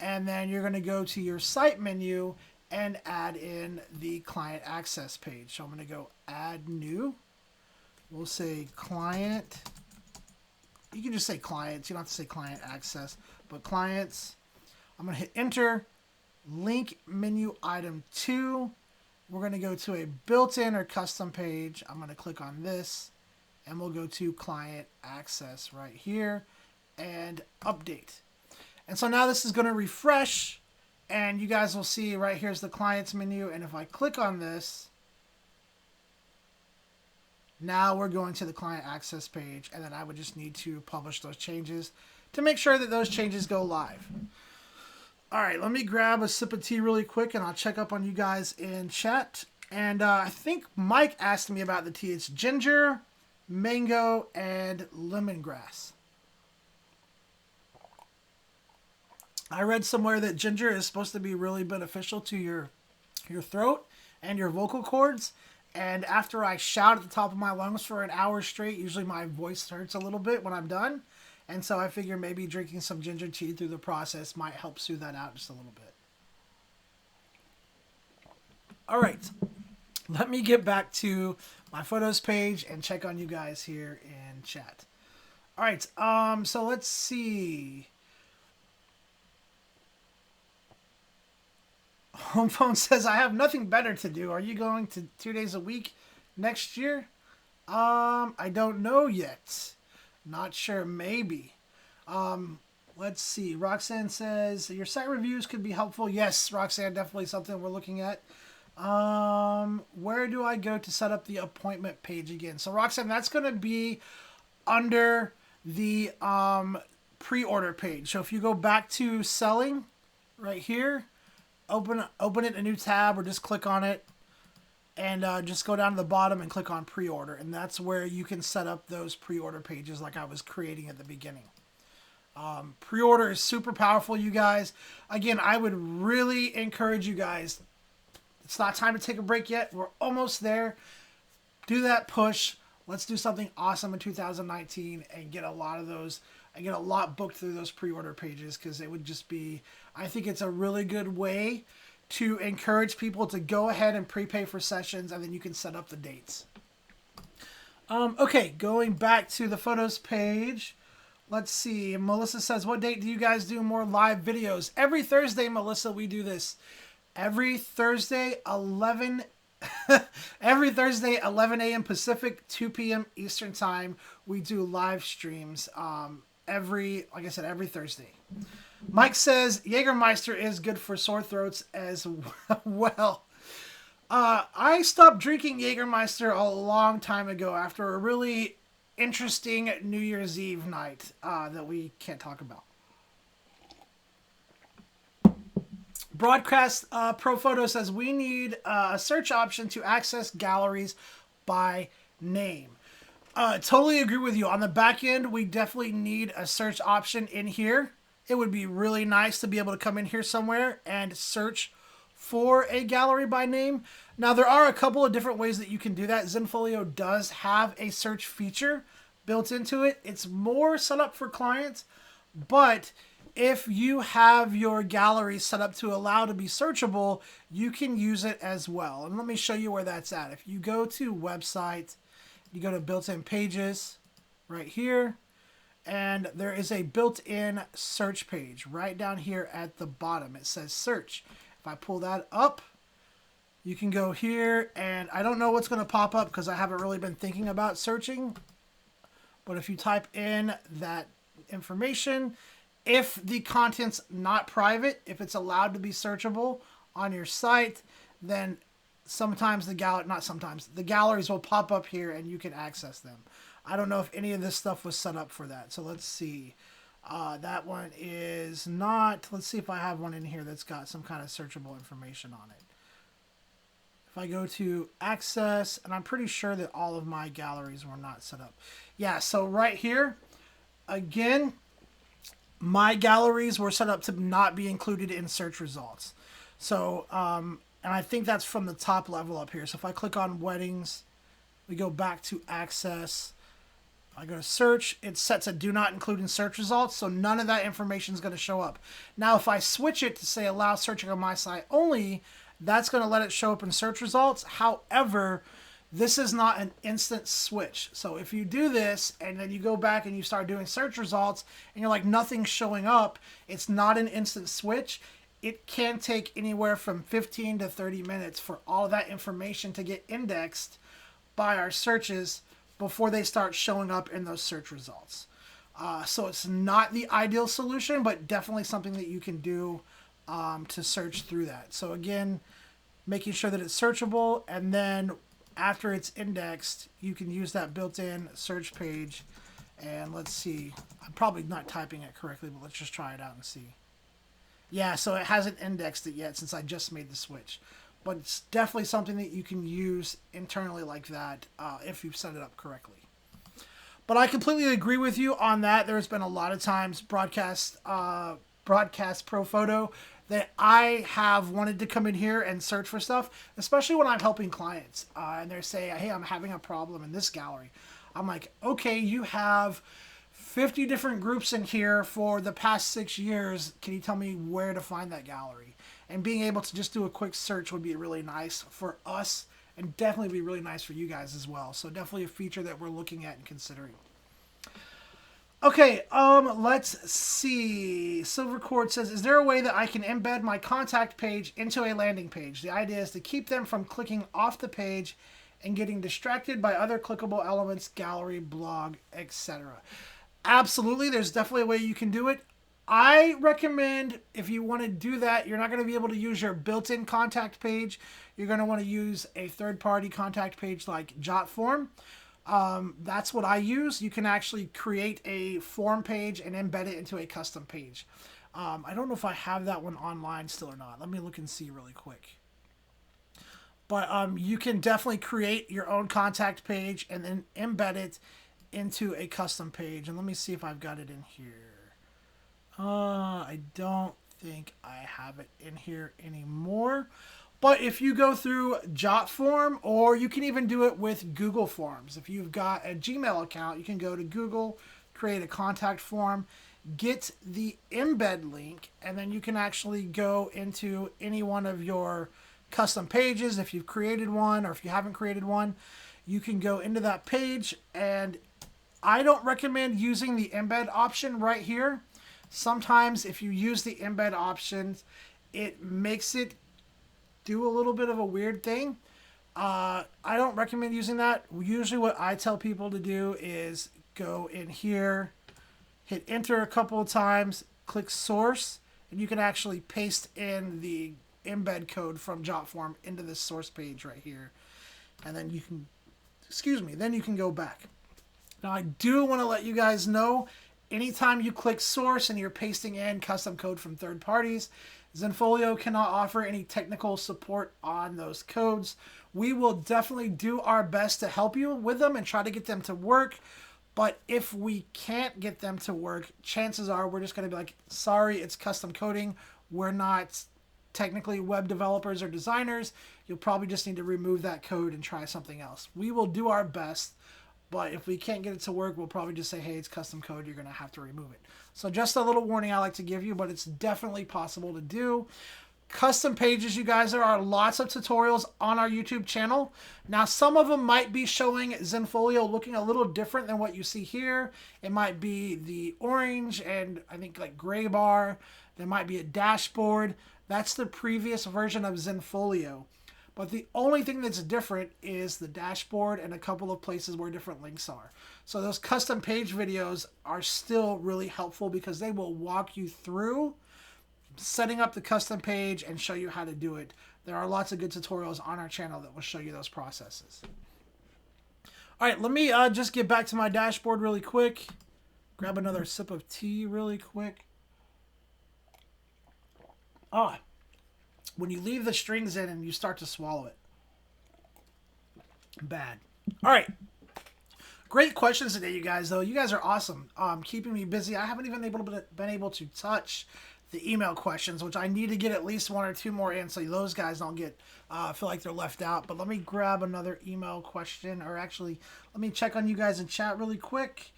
and then you're going to go to your site menu and add in the client access page. So I'm going to go add new. We'll say client. You can just say clients. You don't have to say client access, but clients. I'm going to hit enter. Link menu item 2. We're going to go to a built-in or custom page. I'm going to click on this, and we'll go to client access right here and update. And so now this is going to refresh, and you guys will see right here's the clients menu. And if I click on this, now we're going to the client access page, and then I would just need to publish those changes to make sure that those changes go live. All right, let me grab a sip of tea really quick, and I'll check up on you guys in chat. And I think Mike asked me about the tea. It's ginger, mango, and lemongrass. I read somewhere that ginger is supposed to be really beneficial to your throat and your vocal cords. And after I shout at the top of my lungs for an hour straight, usually my voice hurts a little bit when I'm done. And so I figure maybe drinking some ginger tea through the process might help soothe that out just a little bit. All right, let me get back to my photos page and check on you guys here in chat. All right, so let's see. Home phone says, I have nothing better to do. Are you going to 2 days a week next year? I don't know yet. Not sure, maybe. Let's see. Roxanne says, your site reviews could be helpful. Yes, Roxanne, definitely something we're looking at. Where do I go to set up the appointment page again? So Roxanne, that's going to be under the pre-order page. So if you go back to selling right here, open it in a new tab or just click on it. And just go down to the bottom and click on pre-order. And that's where you can set up those pre-order pages like I was creating at the beginning. Pre-order is super powerful, you guys. Again, I would really encourage you guys. It's not time to take a break yet. We're almost there. Do that push. Let's do something awesome in 2019 and get a lot of those. I get a lot booked through those pre-order pages because it would just be, I think it's a really good way to encourage people to go ahead and prepay for sessions, and then you can set up the dates. Okay, going back to the photos page. Let's see. Melissa says, what date do you guys do more live videos? Every Thursday, Melissa, we do this. Every Thursday, 11 a.m. Pacific, 2 p.m. Eastern Time, we do live streams. Like I said, every Thursday. Mike says Jägermeister is good for sore throats as well. I stopped drinking Jägermeister a long time ago after a really interesting New Year's Eve night that we can't talk about. Broadcast Pro Photo says we need a search option to access galleries by name. Totally agree with you. On the back end, we definitely need a search option in here. It would be really nice to be able to come in here somewhere and search for a gallery by name. Now, there are a couple of different ways that you can do that. Zenfolio does have a search feature built into it. It's more set up for clients, but if you have your gallery set up to allow to be searchable, you can use it as well. And let me show you where that's at. If you go to website, you go to built-in pages right here, and there is a built-in search page right down here at the bottom. It says search. If I pull that up, you can go here, and I don't know what's going to pop up because I haven't really been thinking about searching. But if you type in that information, if the content's not private, if it's allowed to be searchable on your site, then sometimes the galleries will pop up here and you can access them. I don't know if any of this stuff was set up for that. So let's see. That one is not. Let's see if I have one in here that's got some kind of searchable information on it. If I go to access, and I'm pretty sure that all of my galleries were not set up. Yeah, so right here, again, my galleries were set up to not be included in search results. So, and I think that's from the top level up here. So if I click on weddings, we go back to access. I go to search, it's set to do not include in search results, so none of that information is going to show up. Now, if I switch it to say allow searching on my site only, that's going to let it show up in search results. However, This is not an instant switch. So if you do this and then you go back and you start doing search results and you're like, nothing's showing up, it's not an instant switch. It can take anywhere from 15 to 30 minutes for all that information to get indexed by our searches before they start showing up in those search results. So it's not the ideal solution, but definitely something that you can do to search through that. So again, making sure that it's searchable, and then after it's indexed, you can use that built-in search page. And let's see, I'm probably not typing it correctly, but let's just try it out and see. Yeah, so it hasn't indexed it yet since I just made the switch. But it's definitely something that you can use internally like that if you've set it up correctly. But I completely agree with you on that. There's been a lot of times broadcast pro photo that I have wanted to come in here and search for stuff, especially when I'm helping clients and they're saying, hey, I'm having a problem in this gallery. I'm like, okay, you have 50 different groups in here for the past 6 years. Can you tell me where to find that gallery? And being able to just do a quick search would be really nice for us, and definitely be really nice for you guys as well. So definitely a feature that we're looking at and considering. Okay, let's see. Silvercord says, is there a way that I can embed my contact page into a landing page? The idea is to keep them from clicking off the page and getting distracted by other clickable elements, gallery, blog, etc. Absolutely, there's definitely a way you can do it. I recommend, if you want to do that, you're not going to be able to use your built-in contact page. You're going to want to use a third-party contact page like JotForm. That's what I use. You can actually create a form page and embed it into a custom page. I don't know if I have that one online still or not. Let me look and see really quick. But you can definitely create your own contact page and then embed it into a custom page. And let me see if I've got it in here. I don't think I have it in here anymore. But if you go through JotForm, or you can even do it with Google Forms. If you've got a Gmail account, you can go to Google, create a contact form, get the embed link, and then you can actually go into any one of your custom pages. If you've created one or if you haven't created one, you can go into that page. And I don't recommend using the embed option right here. Sometimes if you use the embed options, it makes it do a little bit of a weird thing. I don't recommend using that. Usually what I tell people to do is go in here, hit enter a couple of times, click source, and you can actually paste in the embed code from JotForm into this source page right here. And then you can, then you can go back. Now I do want to let you guys know, anytime you click source and you're pasting in custom code from third parties, Zenfolio cannot offer any technical support on those codes. We will definitely do our best to help you with them and try to get them to work. But if we can't get them to work, chances are we're just going to be like, sorry, it's custom coding. We're not technically web developers or designers. You'll probably just need to remove that code and try something else. We will do our best. But if we can't get it to work, we'll probably just say, hey, it's custom code. You're going to have to remove it. So just a little warning I like to give you, but it's definitely possible to do. Custom pages, you guys, there are lots of tutorials on our YouTube channel. Now, some of them might be showing Zenfolio looking a little different than what you see here. It might be the orange and I think like gray bar. There might be a dashboard. That's the previous version of Zenfolio. But the only thing that's different is the dashboard and a couple of places where different links are. So those custom page videos are still really helpful because they will walk you through setting up the custom page and show you how to do it. There are lots of good tutorials on our channel that will show you those processes. All right, let me just get back to my dashboard really quick. Grab another sip of tea really quick. When you leave the strings in and you start to swallow it. Bad. All right. Great questions today, you guys, though. You guys are awesome. Keeping me busy. I haven't even been able to touch the email questions, which I need to get at least 1 or 2 more in so those guys don't get feel like they're left out. But let me grab another email question, or actually, let me check on you guys in chat really quick.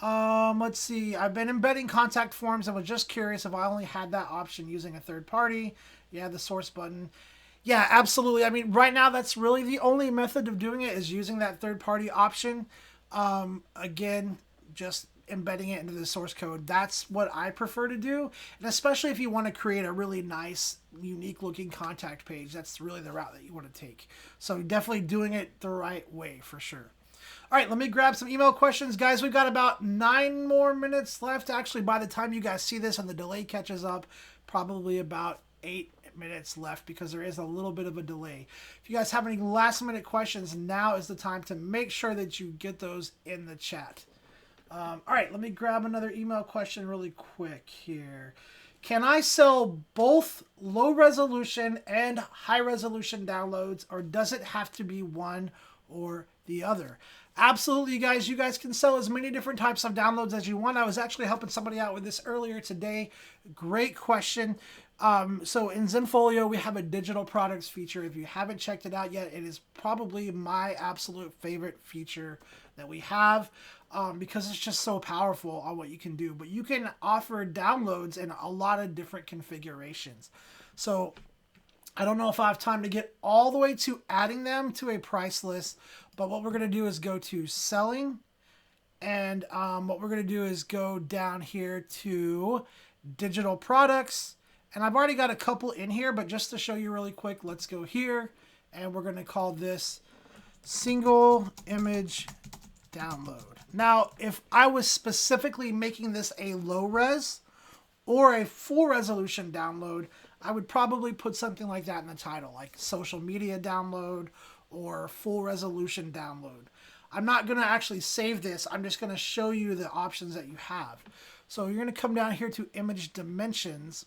Let's see. I've been embedding contact forms and was just curious if I only had that option using a third party. Yeah, the source button. Yeah, absolutely. I mean, right now, that's really the only method of doing it is using that third-party option. Again, just embedding it into the source code. That's what I prefer to do. And especially if you want to create a really nice, unique-looking contact page, that's really the route that you want to take. So definitely doing it the right way for sure. All right, let me grab some email questions. Guys, we've got about 9 more minutes left. Actually, by the time you guys see this and the delay catches up, probably about 8 minutes left because there is a little bit of a delay. If you guys have any last minute questions, now is the time to make sure that you get those in the chat. All right, let me grab another email question really quick here. Can I sell both low resolution and high resolution downloads, or does it have to be one or the other? Absolutely, guys. You guys can sell as many different types of downloads as you want. I was actually helping somebody out with this earlier today. Great question. So in Zenfolio, we have a digital products feature. If you haven't checked it out yet, it is probably my absolute favorite feature that we have because it's just so powerful on what you can do. But you can offer downloads in a lot of different configurations. So I don't know if I have time to get all the way to adding them to a price list, but what we're going to do is go to selling, and what we're going to do is go down here to digital products, and I've already got a couple in here, but just to show you really quick, let's go here, and we're going to call this single image download. Now, if I was specifically making this a low res or a full resolution download, I would probably put something like that in the title, like social media download or full resolution download. I'm not going to actually save this. I'm just going to show you the options that you have. So you're going to come down here to image dimensions,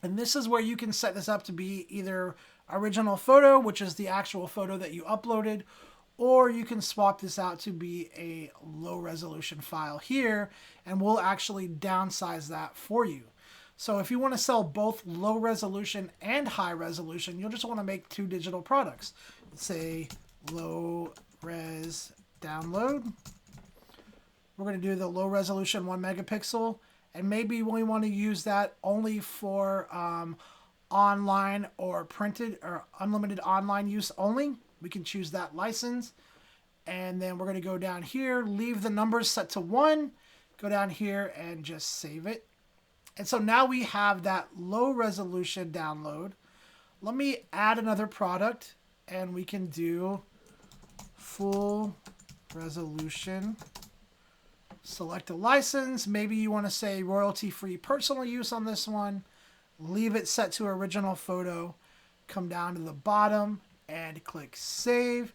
and this is where you can set this up to be either original photo, which is the actual photo that you uploaded, or you can swap this out to be a low resolution file here, and we'll actually downsize that for you. So if you want to sell both low resolution and high resolution, you'll just want to make 2 digital products. Say low res download. We're going to do the low resolution 1 megapixel, and maybe we want to use that only for online or printed or unlimited online use only. We can choose that license, and then we're going to go down here, leave the numbers set to 1, go down here and just save it. And so now we have that low resolution download. Let me add another product, and we can do full resolution. Select a license. Maybe you want to say royalty-free personal use on this one. Leave it set to original photo. Come down to the bottom and click save.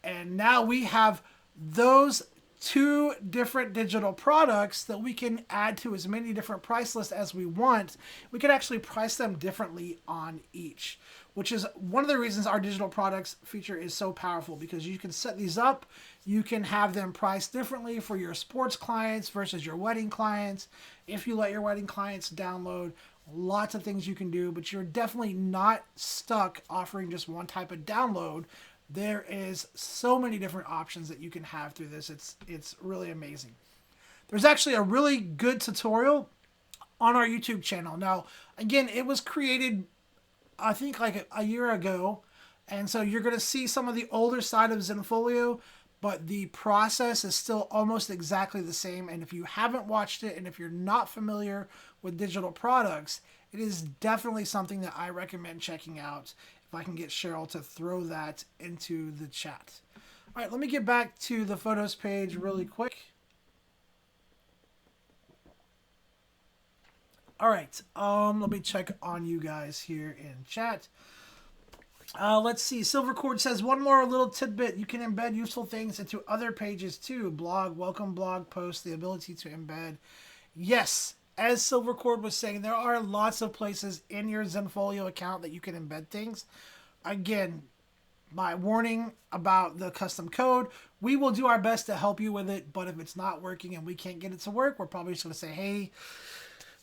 And now we have those 2 different digital products that we can add to as many different price lists as we want. We can actually price them differently on each, which is one of the reasons our digital products feature is so powerful, because you can set these up. You can have them priced differently for your sports clients versus your wedding clients. If you let your wedding clients download, lots of things you can do, but you're definitely not stuck offering just one type of download. There is so many different options that you can have through this. It's really amazing. There's actually a really good tutorial on our YouTube channel. Now, again, it was created, I think, like a year ago. And so you're going to see some of the older side of Zenfolio, but the process is still almost exactly the same. And if you haven't watched it, and if you're not familiar with digital products, it is definitely something that I recommend checking out. If I can get Cheryl to throw that into the chat. All right, let me get back to the photos page really quick. All right, let me check on you guys here in chat. Let's see. Silvercord says, one more little tidbit. You can embed useful things into other pages too. Blog, welcome blog posts, the ability to embed. Yes, as Silvercord was saying, there are lots of places in your Zenfolio account that you can embed things. Again, my warning about the custom code, we will do our best to help you with it, but if it's not working and we can't get it to work, we're probably just going to say, hey,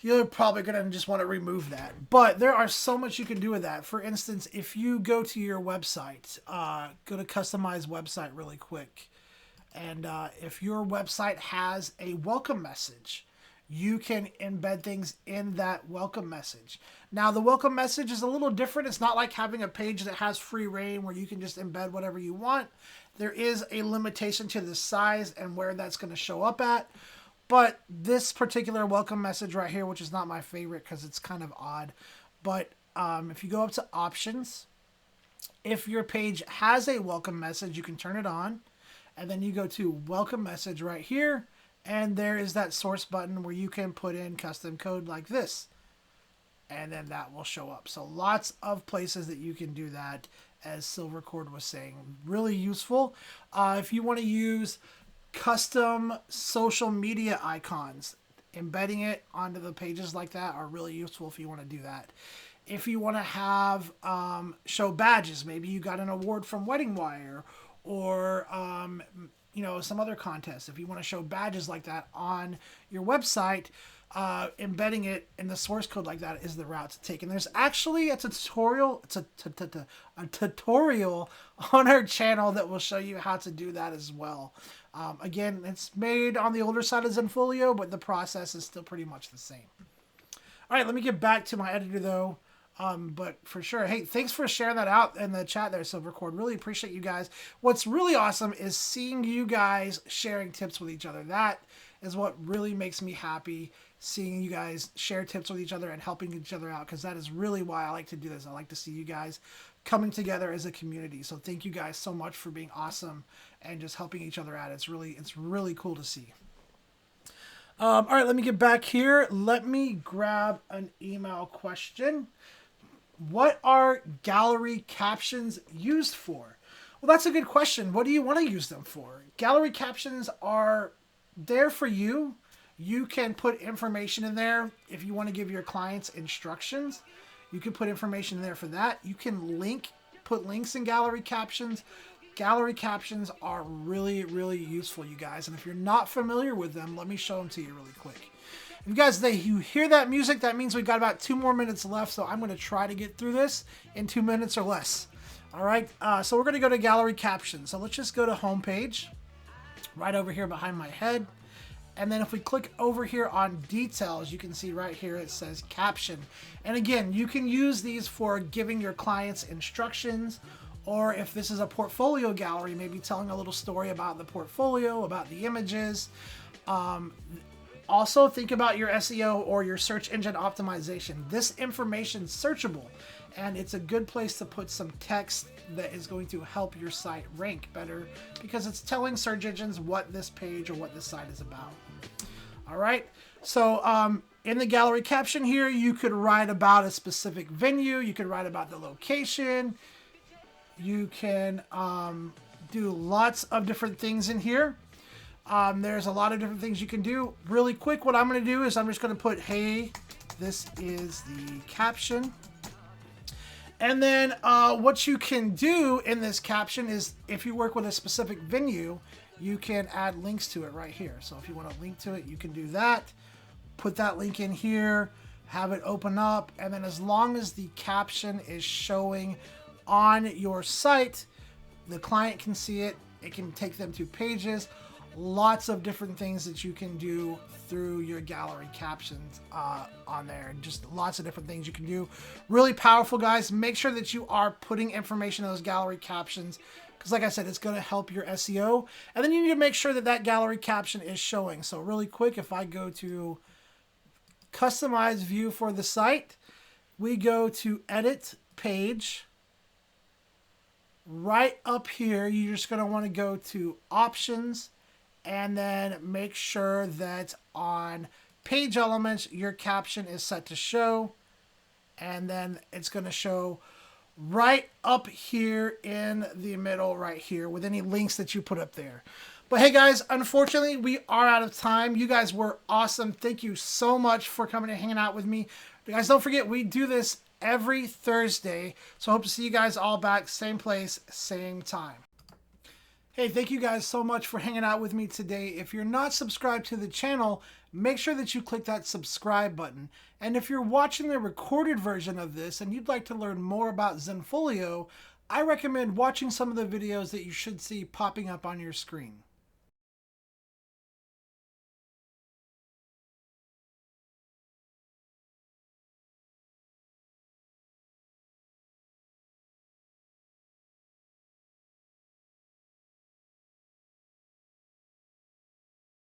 you're probably going to just want to remove that. But there are so much you can do with that. For instance, if you go to your website, go to customize website really quick. And if your website has a welcome message, you can embed things in that welcome message. Now, the welcome message is a little different. It's not like having a page that has free reign where you can just embed whatever you want. There is a limitation to the size and where that's going to show up at. But this particular welcome message right here, which is not my favorite because it's kind of odd, but if you go up to options, if your page has a welcome message, you can turn it on, and then you go to welcome message right here, and there is that source button where you can put in custom code like this, and then that will show up. So lots of places that you can do that, as Silvercord was saying. Really useful. If you want to use custom social media icons, embedding it onto the pages like that are really useful if you want to do that. If you want to have show badges, maybe you got an award from Wedding Wire or some other contest. If you want to show badges like that on your website, embedding it in the source code like that is the route to take. And there's actually a tutorial. It's a tutorial on our channel that will show you how to do that as well. Again, it's made on the older side of Zenfolio, but the process is still pretty much the same. All right, let me get back to my editor though. But for sure, hey, thanks for sharing that out in the chat there, Silvercord. Really appreciate you guys. What's really awesome is seeing you guys sharing tips with each other. That is what really makes me happy, seeing you guys share tips with each other and helping each other out, because that is really why I like to do this. I like to see you guys coming together as a community. So thank you guys so much for being awesome and just helping each other out. It's really cool to see. All right, let me get back here. Let me grab an email question. What are gallery captions used for? Well, that's a good question. What do you want to use them for? Gallery captions are there for you. You can put information in there if you want to give your clients instructions. You can put information in there for that. You can put links in gallery captions. Gallery captions are really useful, you guys. And if you're not familiar with them, let me show them to you really quick. If you hear that music, that means we've got about 2 more minutes left. So I'm going to try to get through this in 2 minutes or less. All right. So we're going to go to gallery captions. So let's just go to homepage right over here behind my head. And then if we click over here on details, you can see right here it says caption. And again, you can use these for giving your clients instructions, or if this is a portfolio gallery, maybe telling a little story about the portfolio, about the images. Also, think about your SEO or your search engine optimization. This information is searchable, and it's a good place to put some text that is going to help your site rank better, because it's telling search engines what this page or what this site is about. All right, so in the gallery caption here, you could write about a specific venue. You could write about the location. You can do lots of different things in here. There's a lot of different things you can do. Really quick, what I'm going to do is I'm just going to put, hey, this is the caption. And then what you can do in this caption is, if you work with a specific venue, you can add links to it right here. So if you want to link to it, you can do that. Put that link in here, have it open up, and then as long as the caption is showing on your site, the client can see it. It can take them to pages. Lots of different things that you can do through your gallery captions on there. Just lots of different things you can do. Really powerful, guys. Make sure that you are putting information in those gallery captions, because like I said, it's going to help your SEO. And then you need to make sure that that gallery caption is showing. So really quick, if I go to customize view for the site, we go to edit page. Right up here, you're just going to want to go to options, and then make sure that on page elements, your caption is set to show. And then it's going to show right up here in the middle right here with any links that you put up there. But hey guys, unfortunately, we are out of time. You guys were awesome. Thank you so much for coming and hanging out with me. But guys, don't forget, we do this every Thursday. So I hope to see you guys all back, same place, same time. Hey, thank you guys so much for hanging out with me today. If you're not subscribed to the channel, make sure that you click that subscribe button. And if you're watching the recorded version of this and you'd like to learn more about Zenfolio, I recommend watching some of the videos that you should see popping up on your screen.